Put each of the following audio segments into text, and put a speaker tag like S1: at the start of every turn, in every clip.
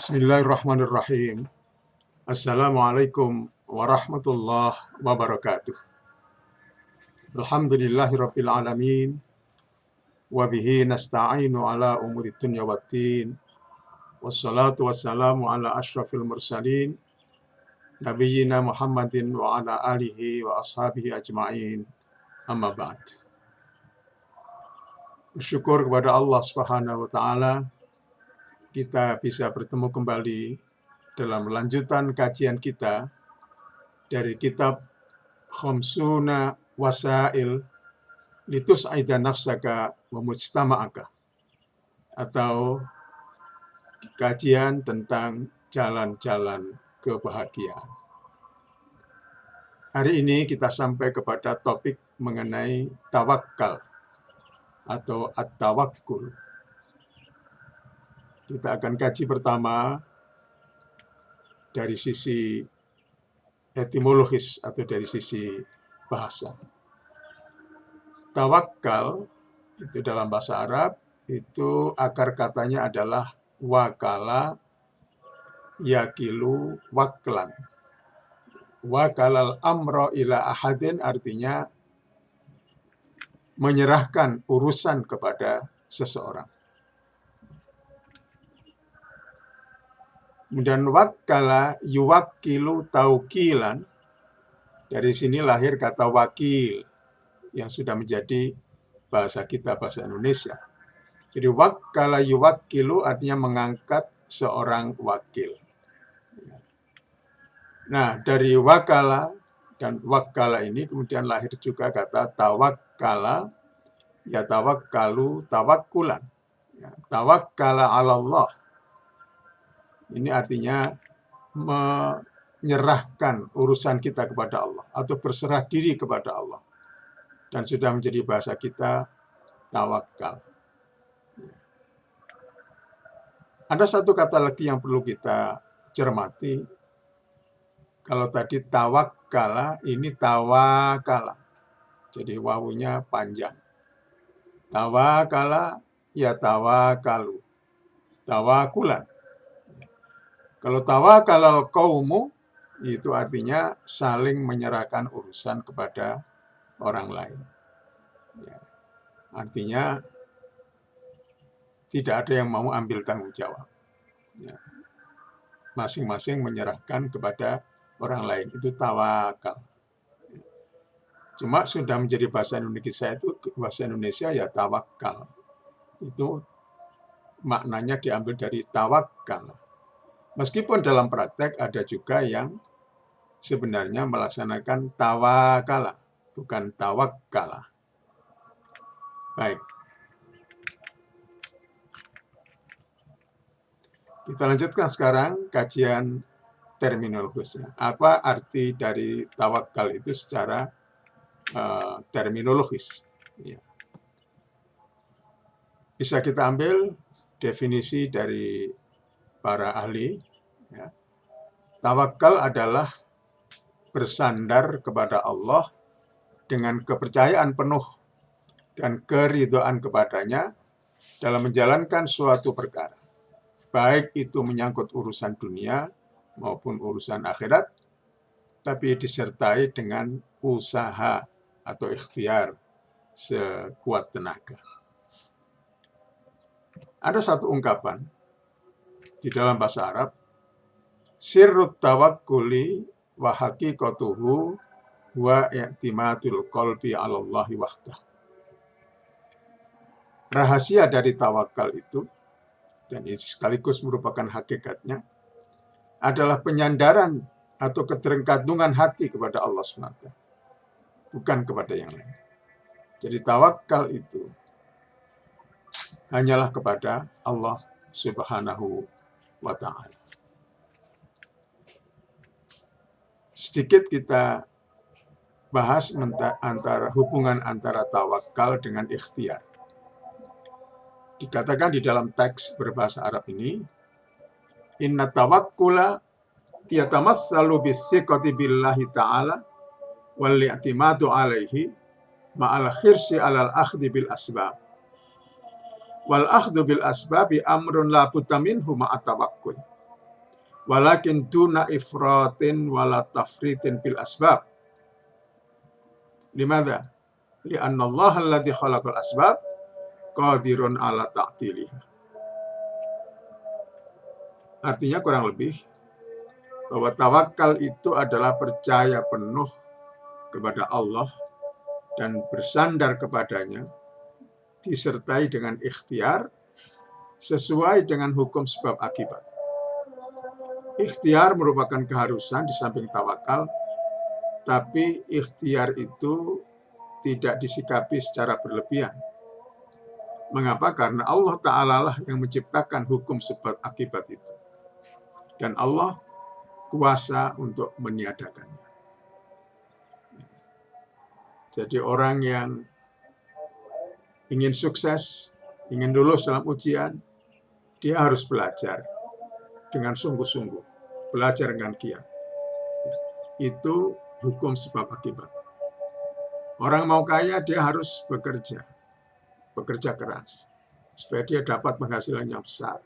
S1: Bismillahirrahmanirrahim. Assalamualaikum warahmatullahi wabarakatuh. Alhamdulillahirabbil alamin wa bihi nasta'inu ala umuri dunya waddin. Wassalatu wassalamu ala asyrafil mursalin nabiyyina Muhammadin wa ala alihi wa ashabihi ajma'in. Amma ba'd. Bersyukur kepada Allah Subhanahu wa taala kita bisa bertemu kembali dalam lanjutan kajian kita dari kitab Khamsuna Wasail Litus'ida Nafsaka wa Mujtama'aka, atau kajian tentang jalan-jalan kebahagiaan. Hari ini kita sampai kepada topik mengenai tawakal atau at-tawakkul. Kita akan kaji pertama dari sisi etimologis atau dari sisi bahasa. Tawakal itu dalam bahasa Arab itu akar katanya adalah wakala yakilu waklan. Wakalal amro ila ahadin artinya menyerahkan urusan kepada seseorang. Dan wakala yuwakilu taukilan, dari sini lahir kata wakil yang sudah menjadi bahasa kita, bahasa Indonesia. Jadi wakala yuwakilu artinya mengangkat seorang wakil. Nah, dari wakala dan wakala ini kemudian lahir juga kata tawakkala, ya tawakkalu tawakkulan. Ya, tawakkala 'ala Allah. Ini artinya menyerahkan urusan kita kepada Allah atau berserah diri kepada Allah. Dan sudah menjadi bahasa kita tawakal. Ada satu kata lagi yang perlu kita cermati. Kalau tadi tawakkala, ini tawakala. Jadi wawunya panjang. Tawakala, ya tawakalu. Tawakulan. Kalau tawakalal qaumu, itu artinya saling menyerahkan urusan kepada orang lain. Ya. Artinya tidak ada yang mau ambil tanggung jawab. Ya. Masing-masing menyerahkan kepada orang lain. Itu tawakal. Ya. Cuma sudah menjadi bahasa Indonesia ya tawakal. Itu maknanya diambil dari tawakal. Meskipun dalam praktek ada juga yang sebenarnya melaksanakan tawakala, bukan tawakkala. Baik. Kita lanjutkan sekarang kajian terminologisnya. Apa arti dari tawakal itu secara terminologis? Ya. Bisa kita ambil definisi dari para ahli. Ya. Tawakal adalah bersandar kepada Allah dengan kepercayaan penuh dan keridhaan kepadanya dalam menjalankan suatu perkara, baik itu menyangkut urusan dunia maupun urusan akhirat, tapi disertai dengan usaha atau ikhtiar sekuat tenaga. Ada satu ungkapan di dalam bahasa Arab, sirrut tawakkuli wa haqiqatuhu wa i'timadul qalbi 'ala Allahi wahdah. Rahasia dari tawakal itu, dan ini sekaligus merupakan hakikatnya, adalah penyandaran atau ketergantungan hati kepada Allah SWT, bukan kepada yang lain. Jadi tawakal itu hanyalah kepada Allah Subhanahu wa ta'ala. Sedikit kita bahas hubungan antara tawakal dengan ikhtiar. Dikatakan di dalam teks berbahasa Arab ini, inna tawakkula yatamassalu bis-siqati billahi ta'ala wal i'timadu alaihi ma'al khirsi alal akhdi bil asbab. Wal akhdhu bil asbabi amrun la budda minhu ma'at tawakkul. walakin duna ifratin wala tafritin bil asbab. Limadha? Lianna Allah alladhi khalaqal asbab qadirun ala ta'tiliha. Artinya kurang lebih bahwa tawakal itu adalah percaya penuh kepada Allah dan bersandar kepadanya, disertai dengan ikhtiar sesuai dengan hukum sebab akibat. Ikhtiar merupakan keharusan di samping tawakal, tapi ikhtiar itu tidak disikapi secara berlebihan. Mengapa? Karena Allah Ta'ala lah yang menciptakan hukum sebab akibat itu. Dan Allah kuasa untuk meniadakannya. Jadi orang yang ingin sukses, ingin lulus dalam ujian, dia harus belajar dengan sungguh-sungguh, belajar dengan giat. Itu hukum sebab akibat. Orang mau kaya, dia harus bekerja keras, supaya dia dapat penghasilan yang besar.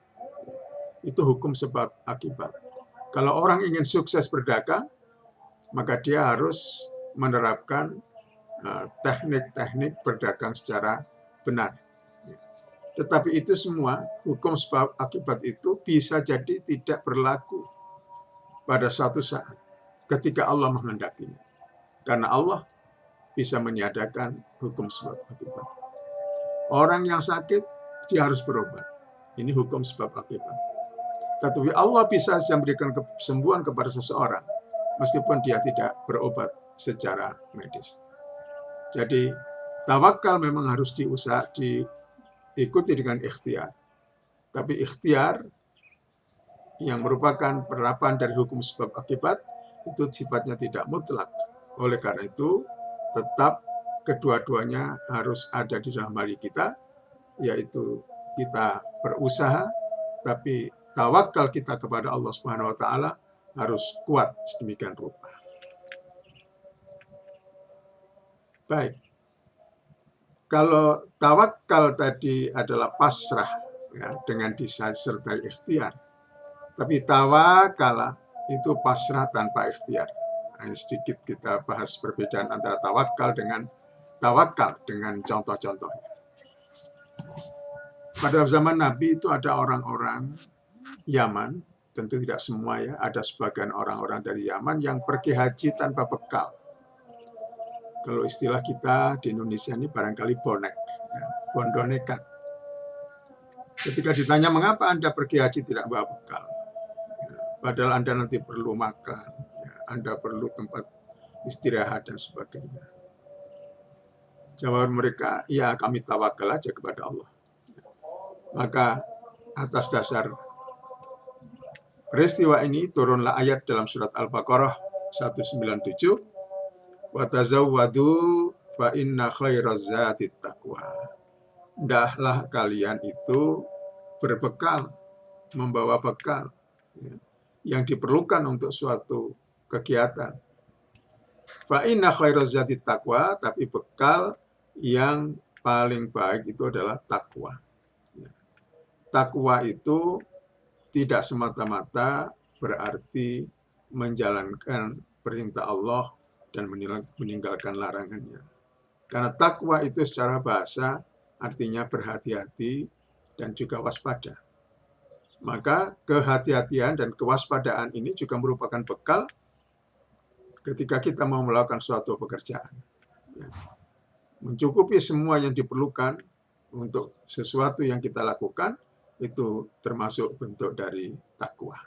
S1: Itu hukum sebab akibat. Kalau orang ingin sukses berdagang, maka dia harus menerapkan teknik-teknik berdagang secara benar. Tetapi itu semua, hukum sebab akibat itu bisa jadi tidak berlaku pada suatu saat ketika Allah menghendakinya. Karena Allah bisa meniadakan hukum sebab akibat. Orang yang sakit, dia harus berobat. Ini hukum sebab akibat. Tetapi Allah bisa memberikan kesembuhan kepada seseorang, meskipun dia tidak berobat secara medis. Jadi, tawakal memang harus diikuti dengan ikhtiar. Tapi ikhtiar yang merupakan penerapan dari hukum sebab akibat, itu sifatnya tidak mutlak. Oleh karena itu, tetap kedua-duanya harus ada di dalam diri kita, yaitu kita berusaha, tapi tawakal kita kepada Allah Subhanahu wa Ta'ala harus kuat sedemikian rupa. Baik, kalau tawakal tadi adalah pasrah, ya, dengan disertai ikhtiar, tapi tawakal itu pasrah tanpa ikhtiar. Nah, ini sedikit kita bahas perbedaan antara tawakal dengan contoh-contohnya. Pada zaman Nabi itu ada orang-orang Yaman, tentu tidak semua ya, ada sebagian orang-orang dari Yaman yang pergi haji tanpa bekal. Kalau istilah kita di Indonesia ini barangkali bonek, ya, bondo nekat. Ketika ditanya mengapa Anda pergi haji tidak bawa bekal, ya, padahal Anda nanti perlu makan, ya, Anda perlu tempat istirahat dan sebagainya. Jawab mereka, ya kami tawakal aja kepada Allah. Maka atas dasar peristiwa ini turunlah ayat dalam surat Al-Baqarah 197, wa tazawwadu fa inna khairaz zatit taqwa. Hendaklah kalian itu berbekal, membawa bekal, ya, yang diperlukan untuk suatu kegiatan. Fa inna khairaz zatit taqwa, tapi bekal yang paling baik itu adalah takwa. Ya. Takwa itu tidak semata-mata berarti menjalankan perintah Allah dan meninggalkan larangannya. Karena takwa itu secara bahasa artinya berhati-hati dan juga waspada. Maka kehati-hatian dan kewaspadaan ini juga merupakan bekal ketika kita mau melakukan suatu pekerjaan. Ya. Mencukupi semua yang diperlukan untuk sesuatu yang kita lakukan, itu termasuk bentuk dari takwa.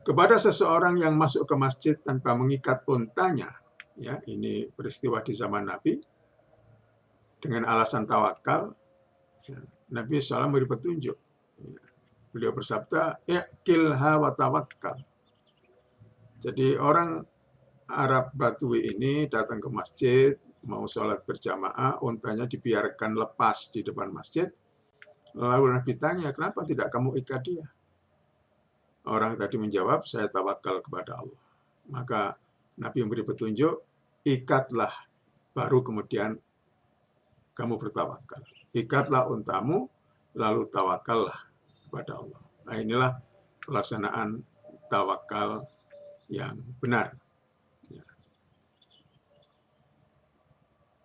S1: Kepada seseorang yang masuk ke masjid tanpa mengikat untanya, ya, ini peristiwa di zaman Nabi, dengan alasan tawakal, ya, Nabi SAW memberi petunjuk. Ya, beliau bersabda, "Iqilha wa tawakkal." Jadi orang Arab Badui ini datang ke masjid, mau sholat berjamaah, untanya dibiarkan lepas di depan masjid. Lalu Nabi tanya, kenapa tidak kamu ikat dia? Orang tadi menjawab, saya tawakal kepada Allah. Maka Nabi memberi petunjuk, ikatlah, baru kemudian kamu bertawakal. Ikatlah untamu, lalu tawakallah kepada Allah. Nah, inilah pelaksanaan tawakal yang benar.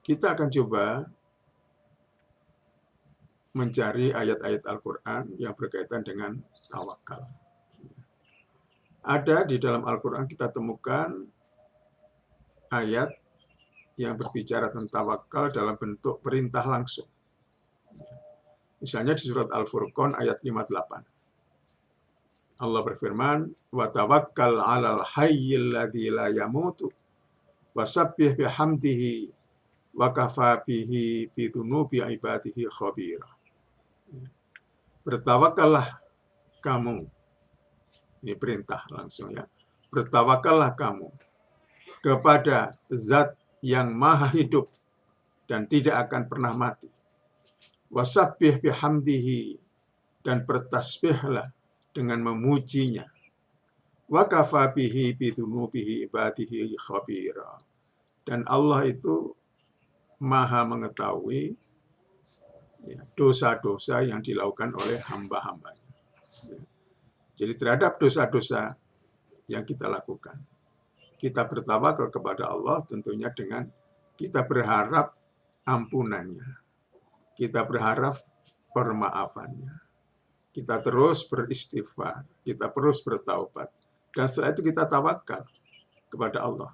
S1: Kita akan coba mencari ayat-ayat Al-Quran yang berkaitan dengan tawakal. Ada di dalam Al-Quran kita temukan ayat yang berbicara tentang tawakal dalam bentuk perintah langsung. Misalnya di surat Al-Furqan ayat 58. Allah berfirman, "Wa tawakkal 'alal hayyil ladzi la yamutu wasabbih bihamdihi wa kafa bihi bi dzunubi ibadihi khabira." Bertawakallah kamu. Ini perintah langsung ya. Bertawakallah kamu kepada Zat yang maha hidup dan tidak akan pernah mati. Wasabbih bihamdihi, dan bertasbihlah dengan memujinya. Wa kafa bihi bi dzunubihi ibadihi khabira. Dan Allah itu maha mengetahui dosa-dosa yang dilakukan oleh hamba-hambanya. Jadi terhadap dosa-dosa yang kita lakukan, kita bertawakal kepada Allah tentunya dengan kita berharap ampunannya. Kita berharap permaafannya. Kita terus beristighfar, kita terus bertaubat. Dan setelah itu kita tawakal kepada Allah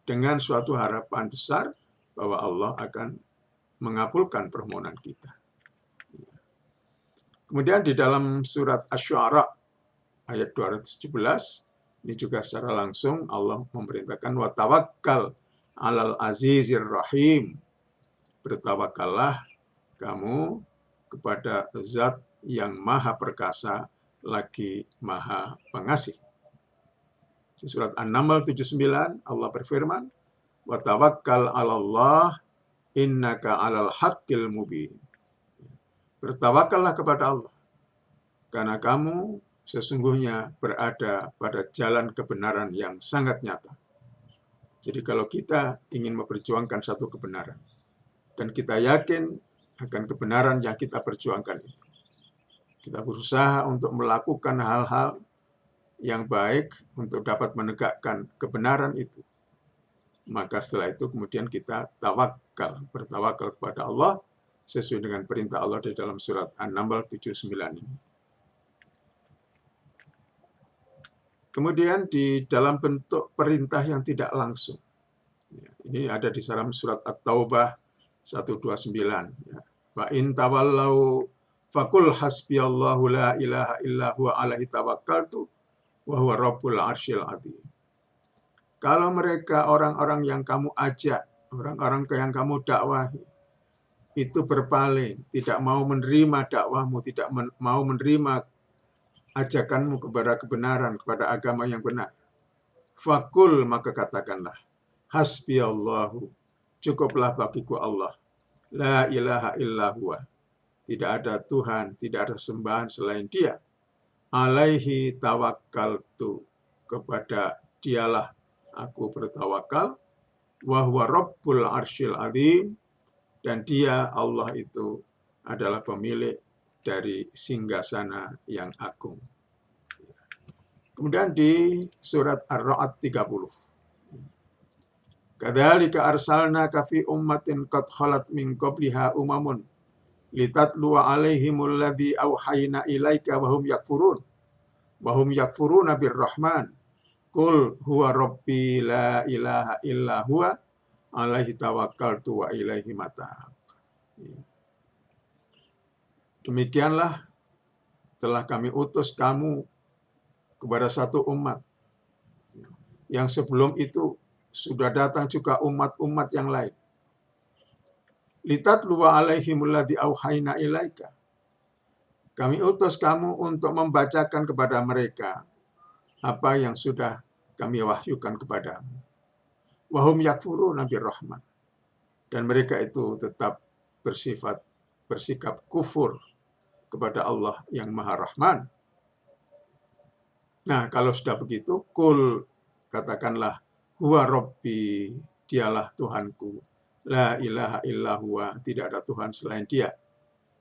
S1: dengan suatu harapan besar bahwa Allah akan mengabulkan permohonan kita. Kemudian di dalam surat Asy-Syu'ara ayat 217, ini juga secara langsung Allah memerintahkan wa tawakkal 'alal azizir rahim. Bertawakallah kamu kepada Zat yang maha perkasa lagi maha pengasih. Di surat An-Naml 79 Allah berfirman, wa tawakkal 'alallah innaka 'alal haqqil mubin. Bertawakallah kepada Allah karena kamu sesungguhnya berada pada jalan kebenaran yang sangat nyata. Jadi kalau kita ingin memperjuangkan satu kebenaran dan kita yakin akan kebenaran yang kita perjuangkan itu, kita berusaha untuk melakukan hal-hal yang baik untuk dapat menegakkan kebenaran itu. Maka setelah itu kemudian kita bertawakal kepada Allah sesuai dengan perintah Allah di dalam surat An-Naml 79 ini. Kemudian di dalam bentuk perintah yang tidak langsung. Ini ada di dalam surat At-Taubah 129. Fa in tawallau faqul hasbiyallahu la ilaha illa huwa alaihi tawakkaltu wa huwa rabbul arsyil adzim. Kalau mereka orang-orang yang kamu ajak, orang-orang yang kamu dakwahi, itu berpaling, tidak mau menerima dakwahmu, tidak mau menerima ajakanmu kepada kebenaran, kepada agama yang benar. Fakul, maka katakanlah, hasbiyallahu, cukuplah bagiku Allah. La ilaha illa huwa. Tidak ada Tuhan, tidak ada sembahan selain Dia. Alaihi tawakkaltu, kepada Dialah aku bertawakal. Wa huwa rabbul arsyil adzim, dan Dia, Allah itu adalah pemilik dari singgasana yang agung. Kemudian di surat Ar-Ra'd 30. Kadzalika arsalnaka fi ummatin qad khalat min qabliha umamun litatluwa 'alaihimul ladzi auhayna ilaika wa hum yakfuruna birrahman. Qul huwa rabbi la ilaha illa huwa alaihi tawakkaltu wa ilaihi matab. Demikianlah telah kami utus kamu kepada satu umat yang sebelum itu sudah datang juga umat-umat yang lain. Litatluwa 'alaihimul ladzi auhayna ilaika. Kami utus kamu untuk membacakan kepada mereka apa yang sudah kami wahyukan kepadamu. Wa hum yakfuruna birrahman. Dan mereka itu tetap bersikap kufur kepada Allah yang Maha Rahman. Nah, kalau sudah begitu, kul, katakanlah, huwa rabbi, Dialah Tuhanku. La ilaha illa huwa, tidak ada Tuhan selain Dia.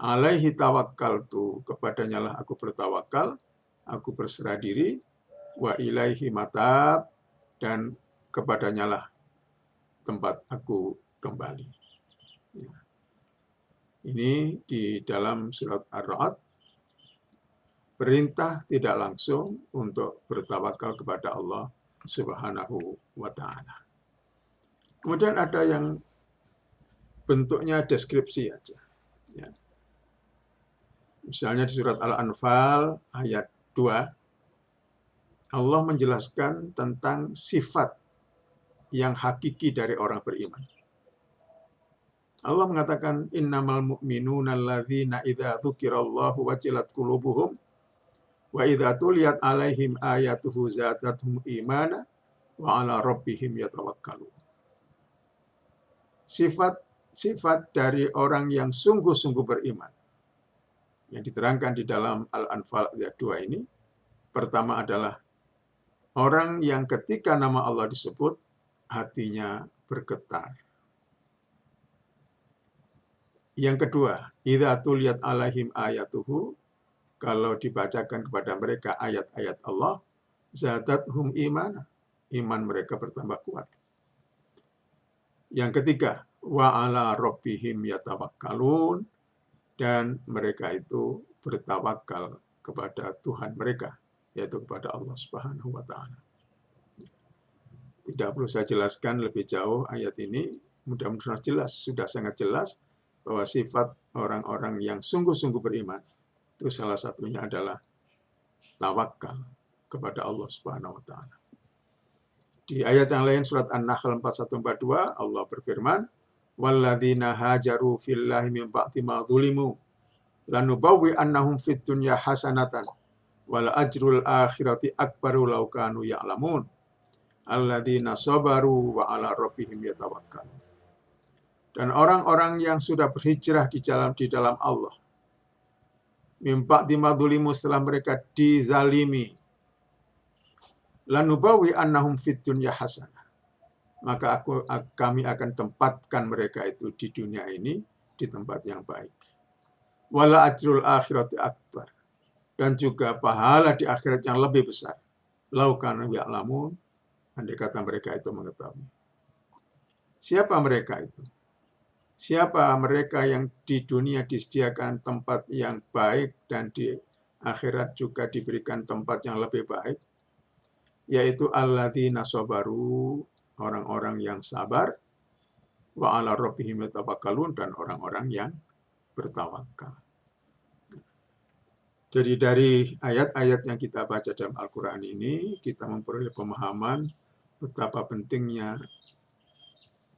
S1: Alaihi tawakkaltu, kepadanya lah aku bertawakal. aku berserah diri, wa ilaihi matab, dan kepadanya lah tempat aku kembali. Ya. Ini di dalam surat Ar-Ra'd, perintah tidak langsung untuk bertawakal kepada Allah Subhanahu wa Ta'ala. Kemudian ada yang bentuknya deskripsi aja. Ya. Misalnya di surat Al-Anfal ayat 2, Allah menjelaskan tentang sifat yang hakiki dari orang beriman. Allah mengatakan, innamal mu'minuna alladzina idza dzukirallahu wajilat qulubuhum wa idza tuliyat alaihim ayatuhu zadatuhum imana wa ala rabbihim yatawakkalun. Sifat dari orang yang sungguh-sungguh beriman yang diterangkan di dalam Al-Anfal ayat 2 ini, pertama adalah orang yang ketika nama Allah disebut, hatinya bergetar. Yang kedua, idza tuliyat alaihim ayatuhu, kalau dibacakan kepada mereka ayat-ayat Allah, zadathum imana, iman mereka bertambah kuat. Yang ketiga, wa ala rabbihim yatawakkalun, dan mereka itu bertawakal kepada Tuhan mereka, yaitu kepada Allah Subhanahu wa Ta'ala. Tidak perlu saya jelaskan lebih jauh ayat ini, mudah-mudahan jelas, sudah sangat jelas bahwa sifat orang-orang yang sungguh-sungguh beriman itu salah satunya adalah tawakal kepada Allah Subhanahu wa Ta'ala. Di ayat yang lain surat An-Nahl 4142 Allah berfirman, walladzina hajaru fillahi min ba'di ma dzulimu lanubawwi annahum fid dunya hasanatan wal ajrul akhirati akbaru law kanu ya'lamun alladzina sabaru wa ala rabbihim yatawakkalun. Dan orang-orang yang sudah berhijrah di dalam Allah, min ba'di ma dzulimu, setelah mereka dizalimi, lanubawi annahum fid dunya hasanah, maka kami akan tempatkan mereka itu di dunia ini di tempat yang baik. Wala ajrul akhirati akbar, dan juga pahala di akhirat yang lebih besar. Lau kanu ya'lamun, andai kata mereka itu mengetahui. Siapa mereka itu? Siapa mereka yang di dunia disediakan tempat yang baik dan di akhirat juga diberikan tempat yang lebih baik? Yaitu alladzina sabaru, orang-orang yang sabar, wa ala rabbihim yatawakkalun, dan orang-orang yang bertawakal. Jadi dari ayat-ayat yang kita baca dalam Al-Quran ini, kita memperoleh pemahaman betapa pentingnya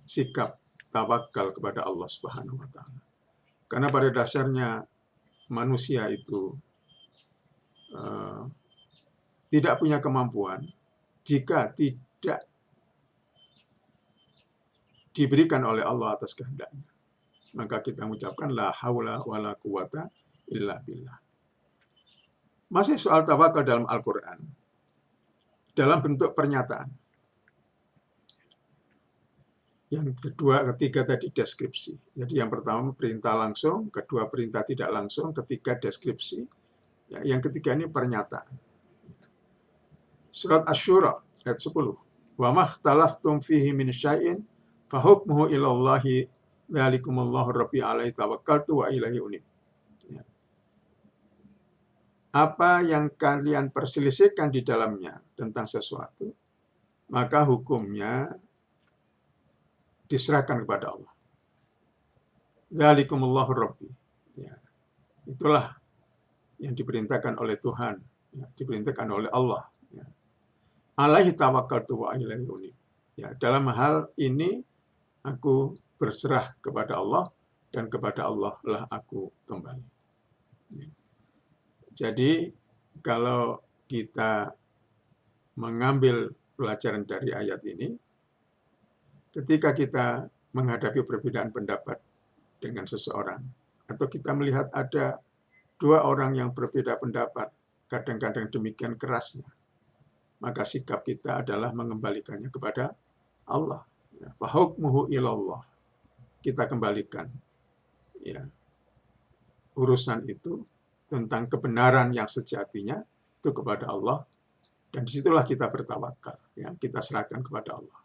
S1: sikap tawakal kepada Allah Subhanahu wa Ta'ala. Karena pada dasarnya manusia itu tidak punya kemampuan jika tidak diberikan oleh Allah atas kehendaknya. Maka kita mengucapkan la haula wala quwata illa billah. Masih soal tawakal dalam Al-Quran, dalam bentuk pernyataan. Yang kedua, ketiga tadi deskripsi. Jadi yang pertama perintah langsung, kedua perintah tidak langsung, ketiga deskripsi. Yang ketiga ini pernyataan. Surat Asy-Syura ayat 10. Wa makhtalaftum fihi min syai'in fahukmuhu ilallahi dzalikumullahu rabbi alaihi tawakkaltu wa ilaihi unib. Apa yang kalian perselisihkan di dalamnya tentang sesuatu, maka hukumnya diserahkan kepada Allah. Dzalikumullahu rabbi. Ya. Itulah yang diperintahkan oleh Tuhan, ya, diperintahkan oleh Allah. Ya. Alaihi tawakkaltu wa ilaihi unib. Ya, dalam hal ini aku berserah kepada Allah dan kepada Allah lah aku kembali. Ya. Jadi kalau kita mengambil pelajaran dari ayat ini, ketika kita menghadapi perbedaan pendapat dengan seseorang, atau kita melihat ada dua orang yang berbeda pendapat, kadang-kadang demikian kerasnya, maka sikap kita adalah mengembalikannya kepada Allah. Fa hukmuhu ilallah. Kita kembalikan ya, urusan itu tentang kebenaran yang sejatinya itu kepada Allah, dan disitulah kita bertawakal, ya, kita serahkan kepada Allah.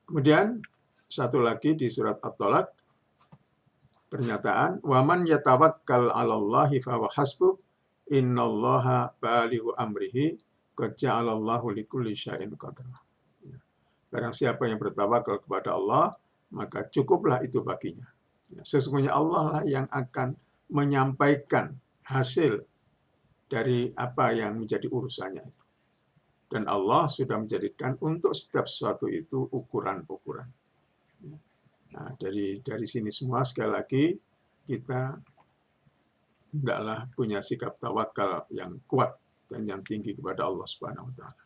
S1: Kemudian satu lagi di surat At-Tolak, pernyataan, waman yatawakkal 'alallahi fahuwa hasbuh, innallaha balighu amrihi, qad ja'alallahu likulli syai'in qadra. Barang siapa yang bertawakal kepada Allah, maka cukuplah itu baginya. Sesungguhnya Allah lah yang akan menyampaikan hasil dari apa yang menjadi urusannya itu. Dan Allah sudah menjadikan untuk setiap sesuatu itu ukuran-ukuran. Nah, dari sini semua sekali lagi kita hendaklah punya sikap tawakal yang kuat dan yang tinggi kepada Allah Subhanahu wa taala.